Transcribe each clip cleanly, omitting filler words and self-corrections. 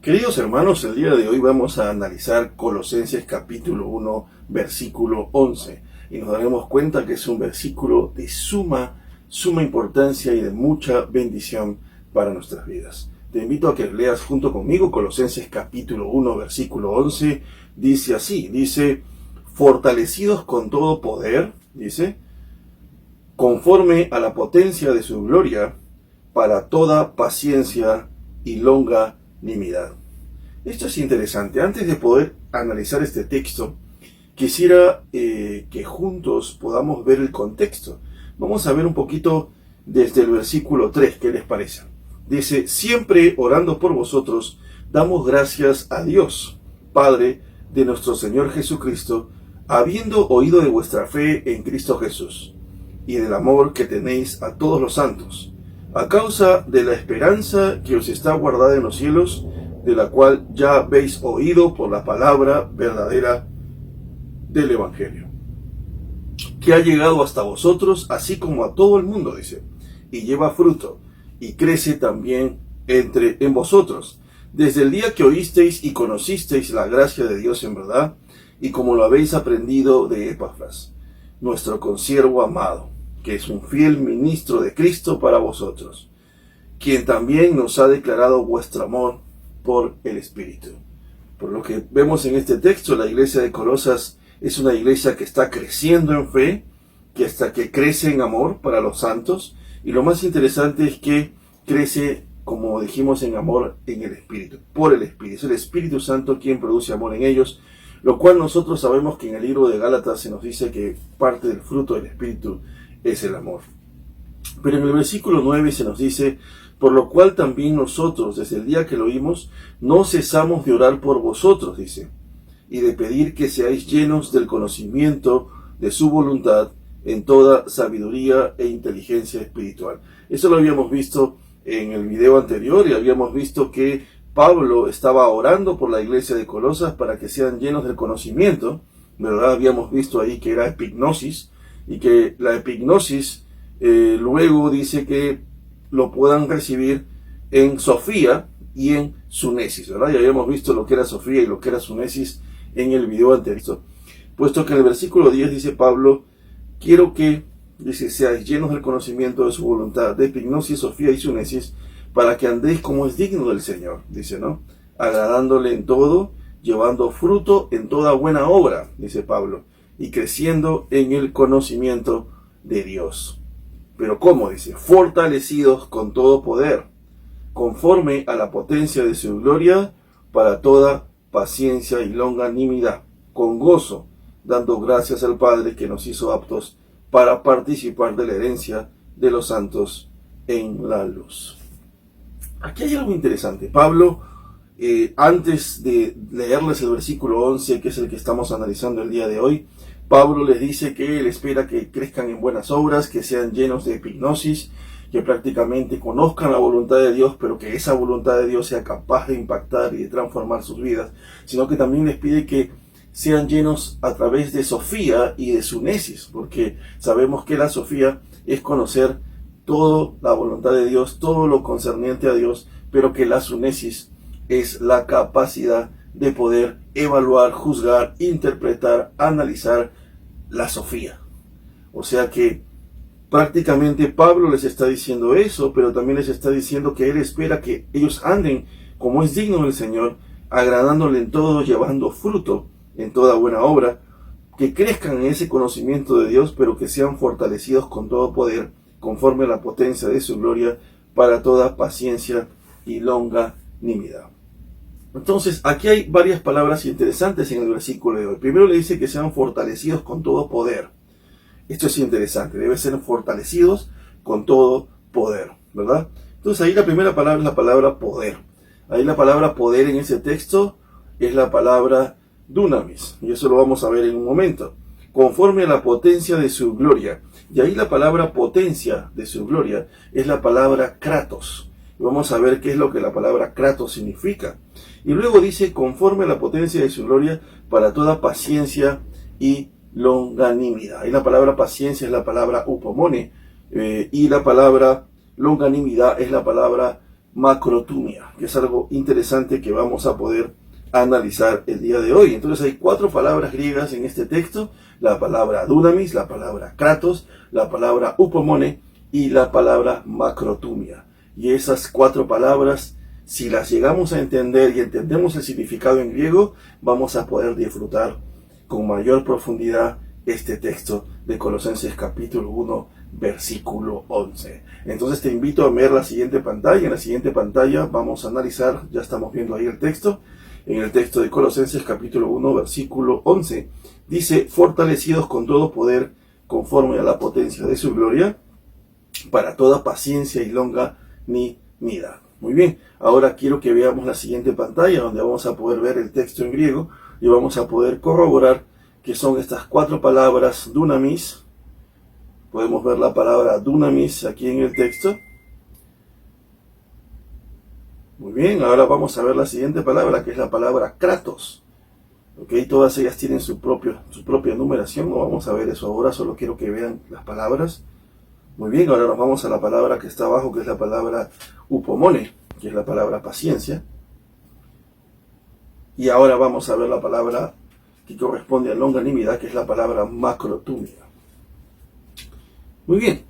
Queridos hermanos, el día de hoy vamos a analizar Colosenses capítulo 1, versículo 11. Y nos daremos cuenta que es un versículo de suma importancia y de mucha bendición para nuestras vidas. Te invito a que leas junto conmigo Colosenses capítulo 1, versículo 11. Dice así, fortalecidos con todo poder, conforme a la potencia de su gloria, para toda paciencia y longanimidad. Esto es interesante. Antes de poder analizar este texto, quisiera que juntos podamos ver el contexto. Vamos a ver un poquito desde el versículo 3, ¿qué les parece? Dice, siempre orando por vosotros, damos gracias a Dios, Padre de nuestro Señor Jesucristo, habiendo oído de vuestra fe en Cristo Jesús, y del amor que tenéis a todos los santos, a causa de la esperanza que os está guardada en los cielos, de la cual ya habéis oído por la palabra verdadera del Evangelio, que ha llegado hasta vosotros, así como a todo el mundo, y lleva fruto, y crece también en vosotros, desde el día que oísteis y conocisteis la gracia de Dios en verdad, y como lo habéis aprendido de Epafras, nuestro consiervo amado, que es un fiel ministro de Cristo para vosotros, quien también nos ha declarado vuestro amor por el Espíritu. Por lo que vemos en este texto, la iglesia de Colosas es una iglesia que está creciendo en fe, que crece en amor para los santos, y lo más interesante es que crece, como dijimos, en amor en el Espíritu, por el Espíritu. Es el Espíritu Santo quien produce amor en ellos, lo cual nosotros sabemos que en el libro de Gálatas se nos dice que parte del fruto del Espíritu es el amor. Pero en el versículo 9 se nos dice, por lo cual también nosotros, desde el día que lo oímos, no cesamos de orar por vosotros, y de pedir que seáis llenos del conocimiento de su voluntad en toda sabiduría e inteligencia espiritual. Eso lo habíamos visto en el video anterior, y habíamos visto que Pablo estaba orando por la iglesia de Colosas para que sean llenos del conocimiento, ¿verdad? Habíamos visto ahí que era epignosis, y que la epignosis luego dice que lo puedan recibir en Sofía y en Sunesis, ¿verdad? Ya habíamos visto lo que era Sofía y lo que era Sunesis en el video anterior. Puesto que en el versículo 10 dice Pablo, quiero que, seáis llenos del conocimiento de su voluntad, de epignosis, Sofía y Sunesis, para que andéis como es digno del Señor, ¿no? Agradándole en todo, llevando fruto en toda buena obra, dice Pablo, y creciendo en el conocimiento de Dios. Pero ¿cómo? Fortalecidos con todo poder, conforme a la potencia de su gloria, para toda paciencia y longanimidad, con gozo, dando gracias al Padre que nos hizo aptos para participar de la herencia de los santos en la luz. Aquí hay algo interesante. Pablo, antes de leerles el versículo 11, que es el que estamos analizando el día de hoy, Pablo les dice que él espera que crezcan en buenas obras, que sean llenos de epignosis, que prácticamente conozcan la voluntad de Dios, pero que esa voluntad de Dios sea capaz de impactar y de transformar sus vidas, sino que también les pide que sean llenos a través de Sofía y de Sunesis, porque sabemos que la Sofía es conocer toda la voluntad de Dios, todo lo concerniente a Dios, pero que la Sunesis es la capacidad de poder evaluar, juzgar, interpretar, analizar la Sofía. O sea que prácticamente Pablo les está diciendo eso, pero también les está diciendo que él espera que ellos anden como es digno del Señor, agradándole en todo, llevando fruto en toda buena obra, que crezcan en ese conocimiento de Dios, pero que sean fortalecidos con todo poder, conforme a la potencia de su gloria, para toda paciencia y longanimidad. Entonces, aquí hay varias palabras interesantes en el versículo de hoy. Primero le dice que sean fortalecidos con todo poder. Esto es interesante, debe ser fortalecidos con todo poder, ¿verdad? Entonces ahí la primera palabra es la palabra poder. Ahí la palabra poder en ese texto es la palabra dunamis, y eso lo vamos a ver en un momento. Conforme a la potencia de su gloria. Y ahí la palabra potencia de su gloria es la palabra kratos. Y vamos a ver qué es lo que la palabra kratos significa. Y luego dice, conforme a la potencia de su gloria, para toda paciencia y longanimidad. Ahí la palabra paciencia es la palabra upomone, y la palabra longanimidad es la palabra macrotumia, que es algo interesante que vamos a poder analizar el día de hoy. Entonces hay 4 palabras griegas en este texto: la palabra dunamis, la palabra kratos, la palabra upomone y la palabra macrotumia. Y esas 4 palabras, si las llegamos a entender y entendemos el significado en griego, vamos a poder disfrutar con mayor profundidad este texto de Colosenses capítulo 1, versículo 11. Entonces te invito a ver la siguiente pantalla. En la siguiente pantalla vamos a analizar, ya estamos viendo ahí el texto. En el texto de Colosenses capítulo 1, versículo 11, dice: fortalecidos con todo poder conforme a la potencia de su gloria, para toda paciencia y longanimidad. Muy bien, ahora quiero que veamos la siguiente pantalla, donde vamos a poder ver el texto en griego y vamos a poder corroborar que son estas 4 palabras dunamis. Podemos ver la palabra dunamis aquí en el texto. Muy bien, ahora vamos a ver la siguiente palabra, que es la palabra kratos. Ok, todas ellas tienen su propia numeración, no vamos a ver eso ahora, solo quiero que vean las palabras. Muy bien, ahora nos vamos a la palabra que está abajo, que es la palabra upomone, que es la palabra paciencia. Y ahora vamos a ver la palabra que corresponde a longanimidad, que es la palabra macrotumia. Muy bien,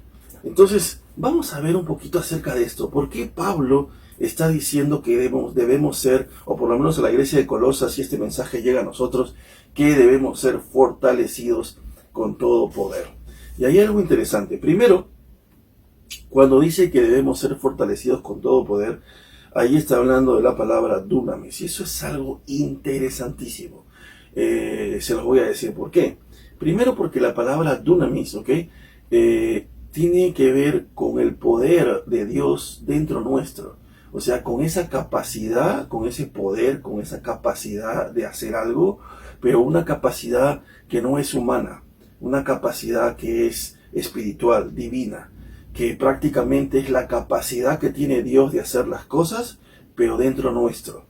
entonces vamos a ver un poquito acerca de esto. ¿Por qué Pablo está diciendo que debemos ser, o por lo menos a la iglesia de Colosas, si este mensaje llega a nosotros, que debemos ser fortalecidos con todo poder? Y hay algo interesante. Primero, cuando dice que debemos ser fortalecidos con todo poder, ahí está hablando de la palabra dunamis. Y eso es algo interesantísimo. Se los voy a decir por qué. Primero, porque la palabra dunamis, ¿ok? Tiene que ver con el poder de Dios dentro nuestro. O sea, con esa capacidad, con ese poder, con esa capacidad de hacer algo, pero una capacidad que no es humana, una capacidad que es espiritual, divina, que prácticamente es la capacidad que tiene Dios de hacer las cosas, pero dentro nuestro.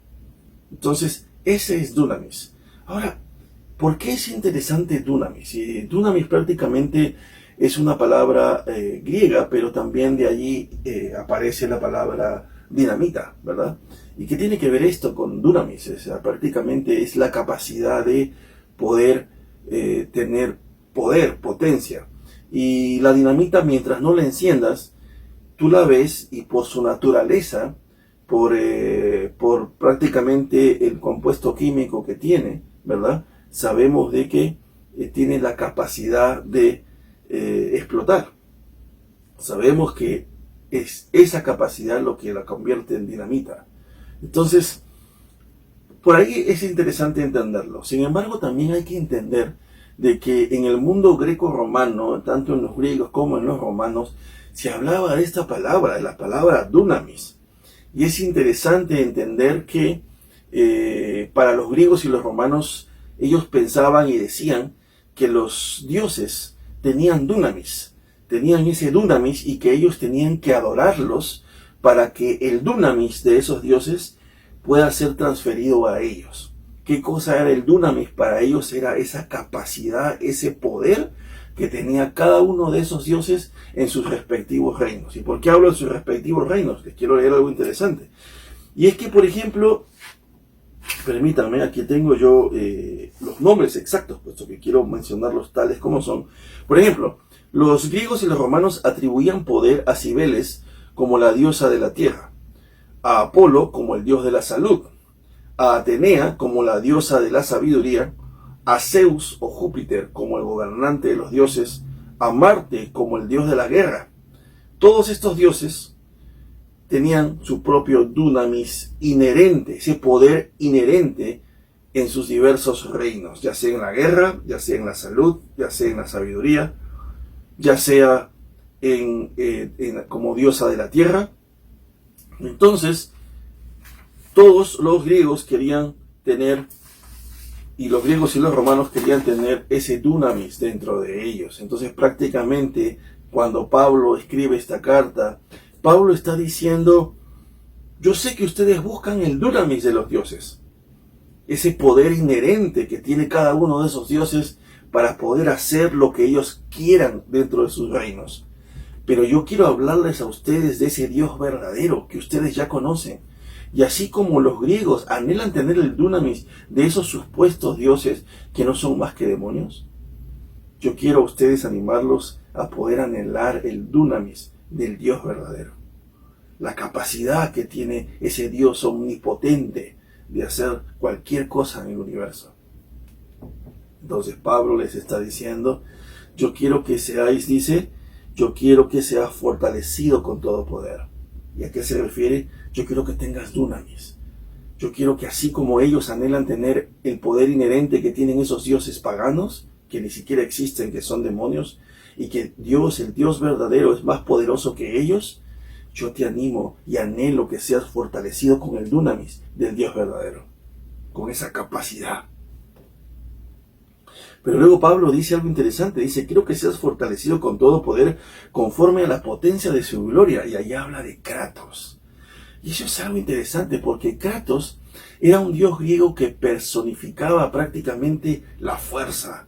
Entonces, ese es dunamis. Ahora, ¿por qué es interesante dunamis? Y dunamis prácticamente es una palabra griega, pero también de allí aparece la palabra dinamita, ¿verdad? ¿Y qué tiene que ver esto con dunamis? O sea, prácticamente es la capacidad de poder tener poder, potencia. Y la dinamita, mientras no la enciendas, tú la ves y por su naturaleza, por prácticamente el compuesto químico que tiene, ¿verdad? Sabemos de que tiene la capacidad de explotar. Sabemos que es esa capacidad lo que la convierte en dinamita. Entonces, por ahí es interesante entenderlo. Sin embargo, también hay que entender de que en el mundo greco-romano, tanto en los griegos como en los romanos, se hablaba de esta palabra, de la palabra dunamis. Y es interesante entender que para los griegos y los romanos, ellos pensaban y decían que los dioses tenían dunamis, tenían ese dunamis y que ellos tenían que adorarlos para que el dunamis de esos dioses pueda ser transferido a ellos. ¿Qué cosa era el dunamis? Para ellos era esa capacidad, ese poder que tenía cada uno de esos dioses en sus respectivos reinos. ¿Y por qué hablo de sus respectivos reinos? Les quiero leer algo interesante. Y es que, por ejemplo, permítanme, aquí tengo yo los nombres exactos, puesto que quiero mencionarlos tales como son. Por ejemplo, los griegos y los romanos atribuían poder a Cibeles como la diosa de la tierra, a Apolo como el dios de la salud, a Atenea como la diosa de la sabiduría, a Zeus o Júpiter como el gobernante de los dioses, a Marte como el dios de la guerra. Todos estos dioses tenían su propio dunamis inherente, ese poder inherente en sus diversos reinos, ya sea en la guerra, ya sea en la salud, ya sea en la sabiduría, ya sea como diosa de la tierra. Entonces, todos los griegos querían tener, y los griegos y los romanos querían tener ese dunamis dentro de ellos. Entonces, prácticamente, cuando Pablo escribe esta carta, Pablo está diciendo: yo sé que ustedes buscan el dunamis de los dioses, ese poder inherente que tiene cada uno de esos dioses para poder hacer lo que ellos quieran dentro de sus reinos. Pero yo quiero hablarles a ustedes de ese Dios verdadero que ustedes ya conocen. Y así como los griegos anhelan tener el dunamis de esos supuestos dioses que no son más que demonios, yo quiero a ustedes animarlos a poder anhelar el dunamis del Dios verdadero. La capacidad que tiene ese Dios omnipotente de hacer cualquier cosa en el universo. Entonces Pablo les está diciendo, yo quiero que seáis, dice, yo quiero que seas fortalecido con todo poder. ¿Y a qué se refiere? Yo quiero que tengas dunamis. Yo quiero que así como ellos anhelan tener el poder inherente que tienen esos dioses paganos, que ni siquiera existen, que son demonios, y que Dios, el Dios verdadero, es más poderoso que ellos, yo te animo y anhelo que seas fortalecido con el dunamis del Dios verdadero, con esa capacidad. Pero luego Pablo dice algo interesante, dice, quiero que seas fortalecido con todo poder conforme a la potencia de su gloria, y ahí habla de Kratos. Y eso es algo interesante porque Kratos era un dios griego que personificaba prácticamente la fuerza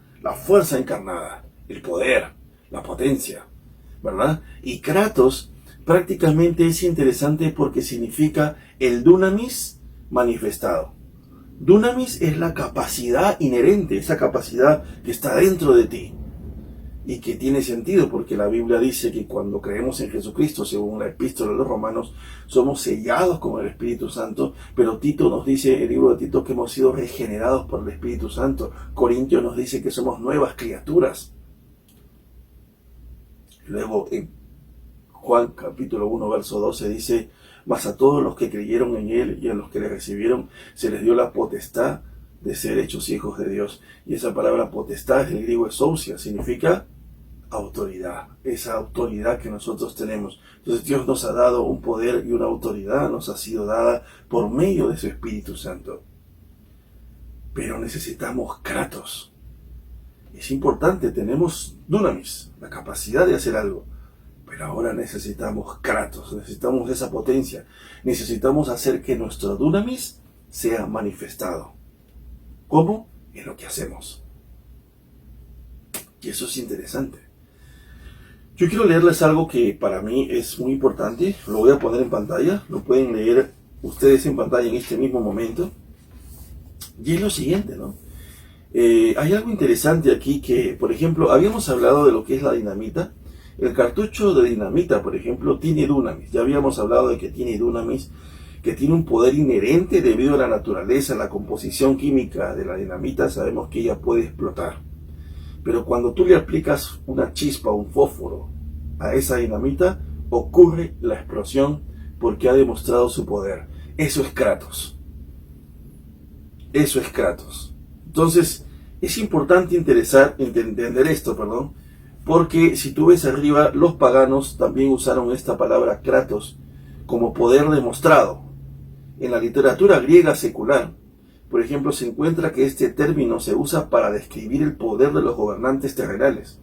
encarnada, el poder, la potencia, ¿verdad? Y Kratos prácticamente es interesante porque significa el dunamis manifestado. Dunamis es la capacidad inherente, esa capacidad que está dentro de ti y que tiene sentido porque la Biblia dice que cuando creemos en Jesucristo, según la epístola de los Romanos, somos sellados con el Espíritu Santo, pero Tito nos dice, el libro de Tito, que hemos sido regenerados por el Espíritu Santo. Corintios nos dice que somos nuevas criaturas. Luego en Juan capítulo 1 verso 12 dice, mas a todos los que creyeron en Él y a los que le recibieron, se les dio la potestad de ser hechos hijos de Dios. Y esa palabra potestad, del griego exousia, significa autoridad. Esa autoridad que nosotros tenemos. Entonces Dios nos ha dado un poder y una autoridad, nos ha sido dada por medio de su Espíritu Santo. Pero necesitamos Kratos. Es importante, tenemos dunamis, la capacidad de hacer algo. Pero ahora necesitamos Kratos, necesitamos esa potencia. Necesitamos hacer que nuestro dunamis sea manifestado. ¿Cómo? En lo que hacemos. Y eso es interesante. Yo quiero leerles algo que para mí es muy importante. Lo voy a poner en pantalla. Lo pueden leer ustedes en pantalla en este mismo momento. Y es lo siguiente, ¿no? Hay algo interesante aquí que, por ejemplo, habíamos hablado de lo que es la dinamita. El cartucho de dinamita, por ejemplo, tiene dunamis. Ya habíamos hablado de que tiene dunamis, que tiene un poder inherente debido a la naturaleza, la composición química de la dinamita. Sabemos que ella puede explotar. Pero cuando tú le aplicas una chispa, un fósforo a esa dinamita, ocurre la explosión porque ha demostrado su poder. Eso es Kratos. Eso es Kratos. Entonces, es importante entender esto, porque si tú ves arriba, los paganos también usaron esta palabra Kratos como poder demostrado. En la literatura griega secular, por ejemplo, se encuentra que este término se usa para describir el poder de los gobernantes terrenales.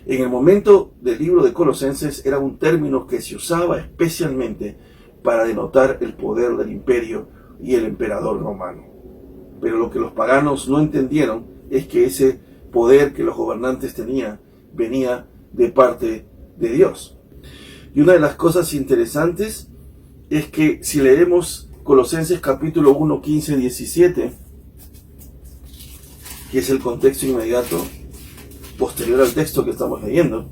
En el momento del libro de Colosenses era un término que se usaba especialmente para denotar el poder del imperio y el emperador romano. Pero lo que los paganos no entendieron es que ese poder que los gobernantes tenían venía de parte de Dios. Y una de las cosas interesantes es que si leemos Colosenses capítulo 1, 15, 17, que es el contexto inmediato posterior al texto que estamos leyendo,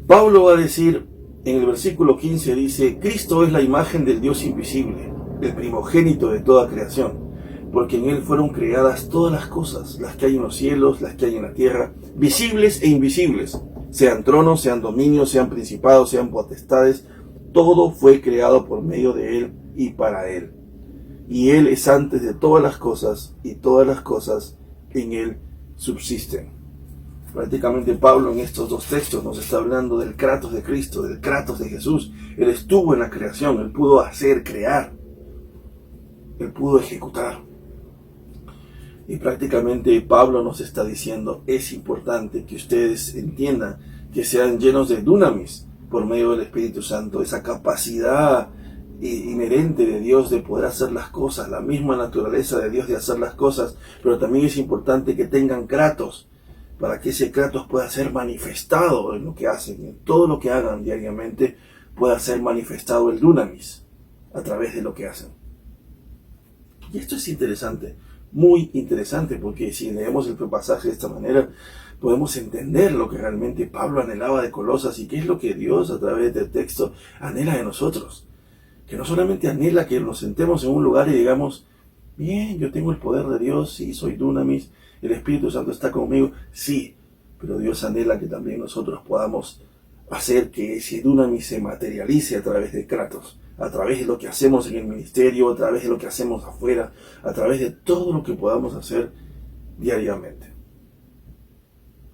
Pablo va a decir en el versículo 15, dice, Cristo es la imagen del Dios invisible, el primogénito de toda creación, porque en Él fueron creadas todas las cosas, las que hay en los cielos, las que hay en la tierra, visibles e invisibles, sean tronos, sean dominios, sean principados, sean potestades, todo fue creado por medio de Él y para Él. Y Él es antes de todas las cosas, y todas las cosas en Él subsisten. Prácticamente Pablo en estos dos textos nos está hablando del Kratos de Cristo, del Kratos de Jesús. Él estuvo en la creación, Él pudo hacer, crear, Él pudo ejecutar. Y prácticamente Pablo nos está diciendo, es importante que ustedes entiendan que sean llenos de dunamis por medio del Espíritu Santo, esa capacidad inherente de Dios de poder hacer las cosas, la misma naturaleza de Dios de hacer las cosas, pero también es importante que tengan Kratos. para que ese kratos pueda ser manifestado en lo que hacen, en todo lo que hagan diariamente, pueda ser manifestado el dunamis a través de lo que hacen. Y esto es interesante, muy interesante, porque si leemos el pasaje de esta manera, podemos entender lo que realmente Pablo anhelaba de Colosas y qué es lo que Dios a través del texto anhela de nosotros. Que no solamente anhela que nos sentemos en un lugar y digamos, bien, yo tengo el poder de Dios, sí, soy dunamis, el Espíritu Santo está conmigo, sí, pero Dios anhela que también nosotros podamos hacer que ese dunamis se materialice a través de kratos, a través de lo que hacemos en el ministerio, a través de lo que hacemos afuera, a través de todo lo que podamos hacer diariamente.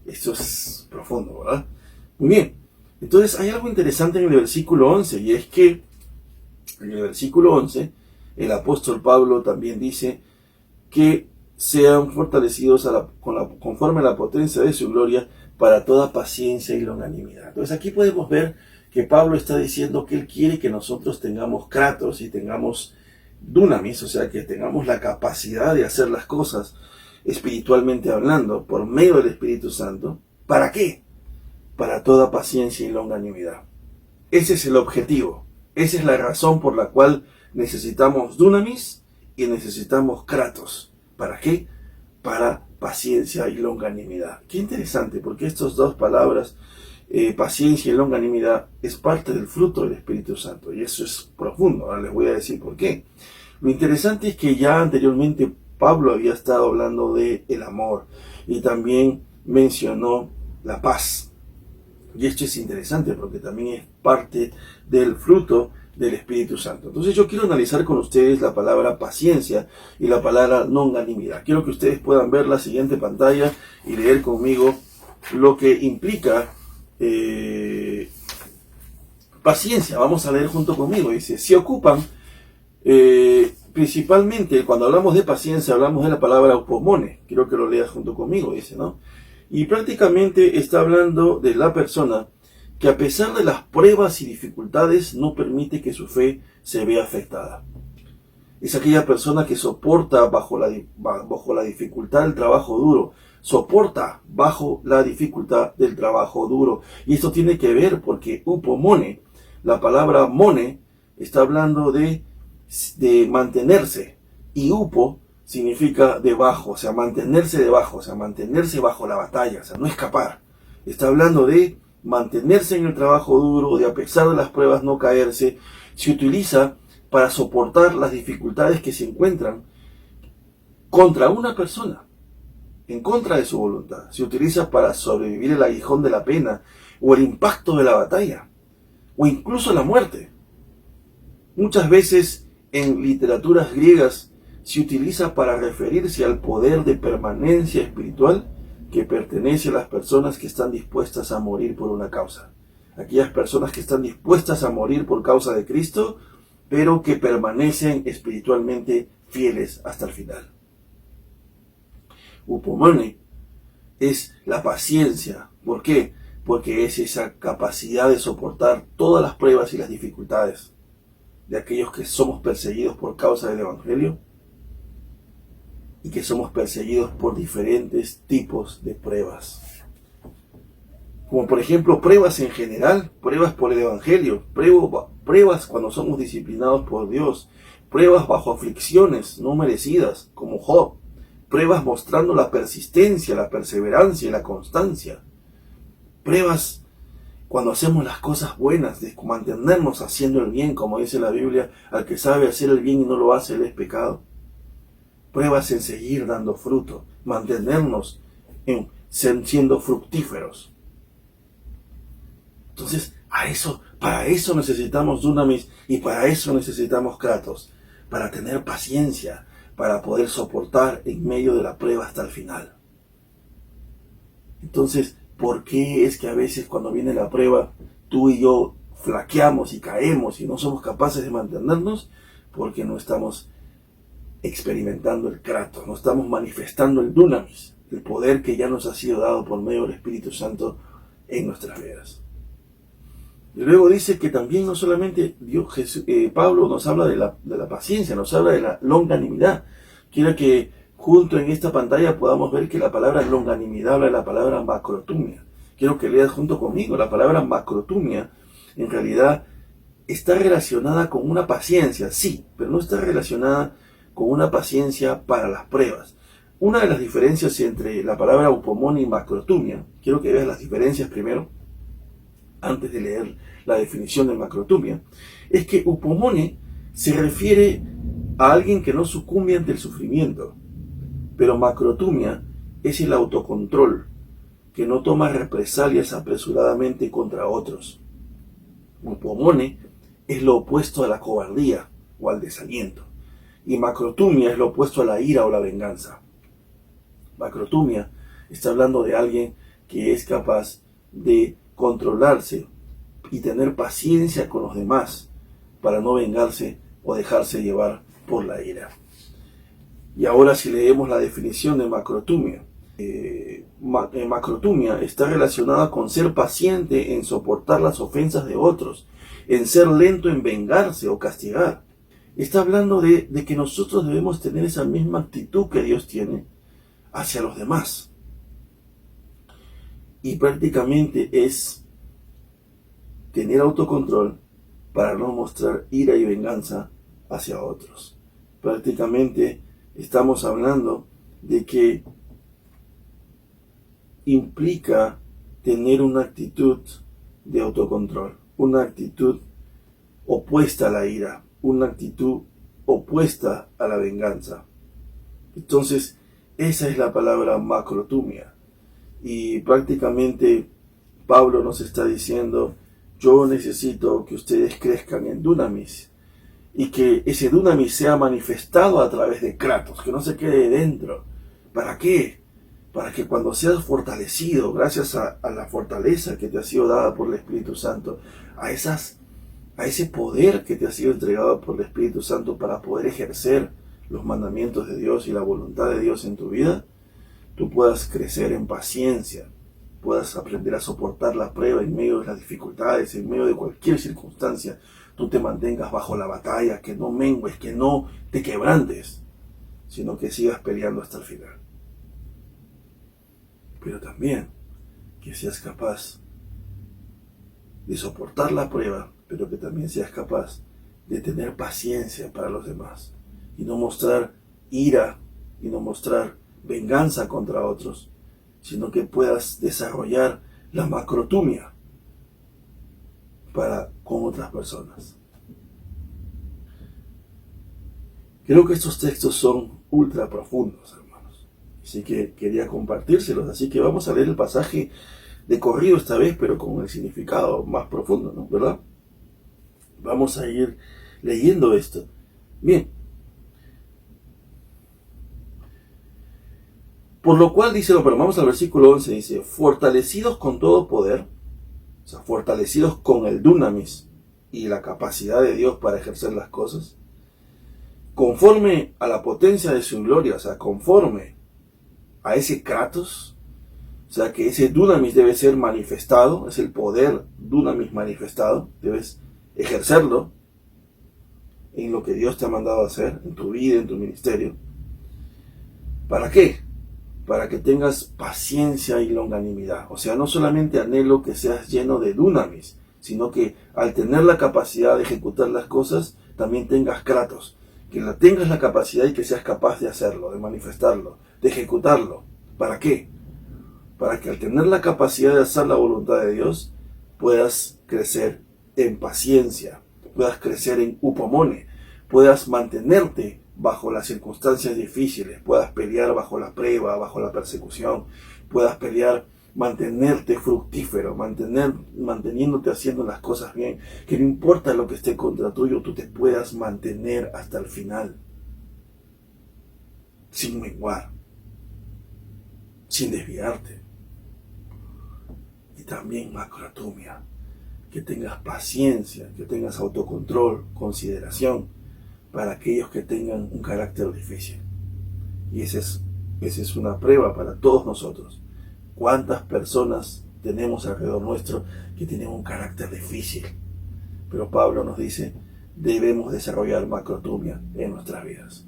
Esto es profundo, ¿verdad? Muy bien, entonces hay algo interesante en el versículo 11, y es que en el versículo 11, el apóstol Pablo también dice que sean fortalecidos conforme a la potencia de su gloria para toda paciencia y longanimidad. Entonces aquí podemos ver que Pablo está diciendo que él quiere que nosotros tengamos kratos y tengamos dunamis, o sea, que tengamos la capacidad de hacer las cosas espiritualmente hablando por medio del Espíritu Santo. ¿Para qué? Para toda paciencia y longanimidad. Ese es el objetivo. Esa es la razón por la cual necesitamos dunamis y necesitamos kratos. ¿Para qué? Para paciencia y longanimidad. Qué interesante, porque estas dos palabras, paciencia y longanimidad, es parte del fruto del Espíritu Santo. Y eso es profundo. Ahora les voy a decir por qué. Lo interesante es que ya anteriormente Pablo había estado hablando de el amor y también mencionó la paz. Y esto es interesante porque también es parte del fruto del Espíritu Santo. Entonces yo quiero analizar con ustedes la palabra paciencia y la palabra longanimidad. Quiero que ustedes puedan ver la siguiente pantalla y leer conmigo lo que implica paciencia. Vamos a leer junto conmigo. Dice, se ocupan, principalmente cuando hablamos de paciencia, hablamos de la palabra upomone. Quiero que lo leas junto conmigo, dice, ¿no? Y prácticamente está hablando de la persona que a pesar de las pruebas y dificultades no permite que su fe se vea afectada. Es aquella persona que soporta bajo la dificultad del trabajo duro, soporta bajo la dificultad del trabajo duro. Y esto tiene que ver porque upomone, la palabra mone, está hablando de mantenerse, y upo significa debajo, o sea, mantenerse debajo, o sea, mantenerse bajo la batalla, o sea, no escapar. Está hablando de mantenerse en el trabajo duro, de a pesar de las pruebas no caerse. Se utiliza para soportar las dificultades que se encuentran contra una persona, en contra de su voluntad. Se utiliza para sobrevivir el aguijón de la pena, o el impacto de la batalla, o incluso la muerte. Muchas veces en literaturas griegas se utiliza para referirse al poder de permanencia espiritual que pertenece a las personas que están dispuestas a morir por una causa. Aquellas personas que están dispuestas a morir por causa de Cristo, pero que permanecen espiritualmente fieles hasta el final. Upomone es la paciencia. ¿Por qué? Porque es esa capacidad de soportar todas las pruebas y las dificultades de aquellos que somos perseguidos por causa del Evangelio y que somos perseguidos por diferentes tipos de pruebas. Como por ejemplo pruebas en general, pruebas por el Evangelio, pruebas cuando somos disciplinados por Dios, pruebas bajo aflicciones no merecidas, como Job, pruebas mostrando la persistencia, la perseverancia y la constancia, pruebas cuando hacemos las cosas buenas, de mantenernos haciendo el bien, como dice la Biblia, al que sabe hacer el bien y no lo hace, él es pecado. Pruebas en seguir dando fruto, mantenernos siendo fructíferos. Entonces, para eso necesitamos dunamis y para eso necesitamos kratos, para tener paciencia, para poder soportar en medio de la prueba hasta el final. Entonces, ¿por qué es que a veces cuando viene la prueba tú y yo flaqueamos y caemos y no somos capaces de mantenernos? Porque no estamos experimentando el kratos, no estamos manifestando el dunamis, el poder que ya nos ha sido dado por medio del Espíritu Santo en nuestras vidas. Y luego dice que también no solamente Pablo nos habla de la paciencia, nos habla de la longanimidad. Quiero que junto en esta pantalla podamos ver que la palabra longanimidad habla de la palabra macrotumia. Quiero que leas junto conmigo. La palabra macrotumia en realidad está relacionada con una paciencia, sí, pero no está relacionada con una paciencia para las pruebas. Una de las diferencias entre la palabra upomone y macrotumia, quiero que veas las diferencias primero, antes de leer la definición de macrotumia, es que upomone se refiere a alguien que no sucumbe ante el sufrimiento, pero macrotumia es el autocontrol, que no toma represalias apresuradamente contra otros. Upomone es lo opuesto a la cobardía o al desaliento, y macrotumia es lo opuesto a la ira o la venganza. Macrotumia está hablando de alguien que es capaz de controlarse y tener paciencia con los demás para no vengarse o dejarse llevar por la ira. Y ahora si leemos la definición de macrotumia, macrotumia está relacionada con ser paciente en soportar las ofensas de otros, en ser lento en vengarse o castigar. Está hablando de que nosotros debemos tener esa misma actitud que Dios tiene hacia los demás. Y prácticamente es tener autocontrol para no mostrar ira y venganza hacia otros. Prácticamente estamos hablando de que implica tener una actitud de autocontrol, una actitud opuesta a la ira, una actitud opuesta a la venganza. Entonces, esa es la palabra macrotumia. Y prácticamente Pablo nos está diciendo, yo necesito que ustedes crezcan en dunamis y que ese dunamis sea manifestado a través de kratos, que no se quede dentro. ¿Para qué? Para que cuando seas fortalecido, gracias a la fortaleza que te ha sido dada por el Espíritu Santo, a ese poder que te ha sido entregado por el Espíritu Santo para poder ejercer los mandamientos de Dios y la voluntad de Dios en tu vida, tú puedas crecer en paciencia, puedas aprender a soportar la prueba en medio de las dificultades, en medio de cualquier circunstancia, tú te mantengas bajo la batalla, que no mengues, que no te quebrantes, sino que sigas peleando hasta el final. Pero también que seas capaz de soportar la prueba, pero que también seas capaz de tener paciencia para los demás y no mostrar ira y no mostrar venganza contra otros, sino que puedas desarrollar la macrotumia con otras personas. Creo que estos textos son ultra profundos, hermanos. Así que quería compartírselos. Así que vamos a leer el pasaje de corrido esta vez, pero con el significado más profundo, ¿no? ¿Verdad? Vamos a ir leyendo esto. Bien. Por lo cual dice, pero vamos al versículo 11, dice, fortalecidos con todo poder, o sea, fortalecidos con el dunamis y la capacidad de Dios para ejercer las cosas, conforme a la potencia de su gloria, o sea, conforme a ese kratos, o sea, que ese dunamis debe ser manifestado, es el poder dunamis manifestado, debes ejercerlo en lo que Dios te ha mandado hacer, en tu vida, en tu ministerio. ¿Para qué? Para que tengas paciencia y longanimidad. O sea, no solamente anhelo que seas lleno de dunamis, sino que al tener la capacidad de ejecutar las cosas, también tengas kratos. Que tengas la capacidad y que seas capaz de hacerlo, de manifestarlo, de ejecutarlo. ¿Para qué? Para que al tener la capacidad de hacer la voluntad de Dios, puedas crecer en paciencia, puedas crecer en upomone, puedas mantenerte bajo las circunstancias difíciles, puedas pelear bajo la prueba, bajo la persecución, puedas pelear, mantenerte fructífero, manteniéndote haciendo las cosas bien, que no importa lo que esté contra tuyo, tú te puedas mantener hasta el final, sin menguar, sin desviarte. Y también macrotumia, que tengas paciencia, que tengas autocontrol, consideración, para aquellos que tengan un carácter difícil. Y esa es una prueba para todos nosotros. ¿Cuántas personas tenemos alrededor nuestro que tienen un carácter difícil? Pero Pablo nos dice, debemos desarrollar macrotumia en nuestras vidas.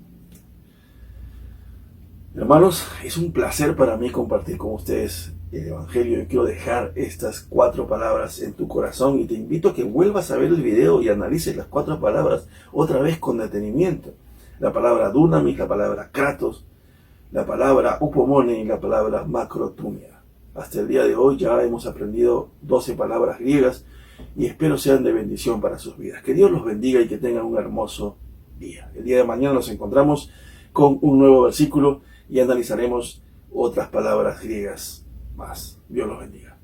Hermanos, es un placer para mí compartir con ustedes el Evangelio. Yo quiero dejar estas 4 palabras en tu corazón y te invito a que vuelvas a ver el video y analices las 4 palabras otra vez con detenimiento. La palabra dunamis, la palabra kratos, la palabra upomone y la palabra macrotumia. Hasta el día de hoy ya hemos aprendido 12 palabras griegas y espero sean de bendición para sus vidas. Que Dios los bendiga y que tengan un hermoso día. El día de mañana nos encontramos con un nuevo versículo y analizaremos otras palabras griegas más. Dios los bendiga.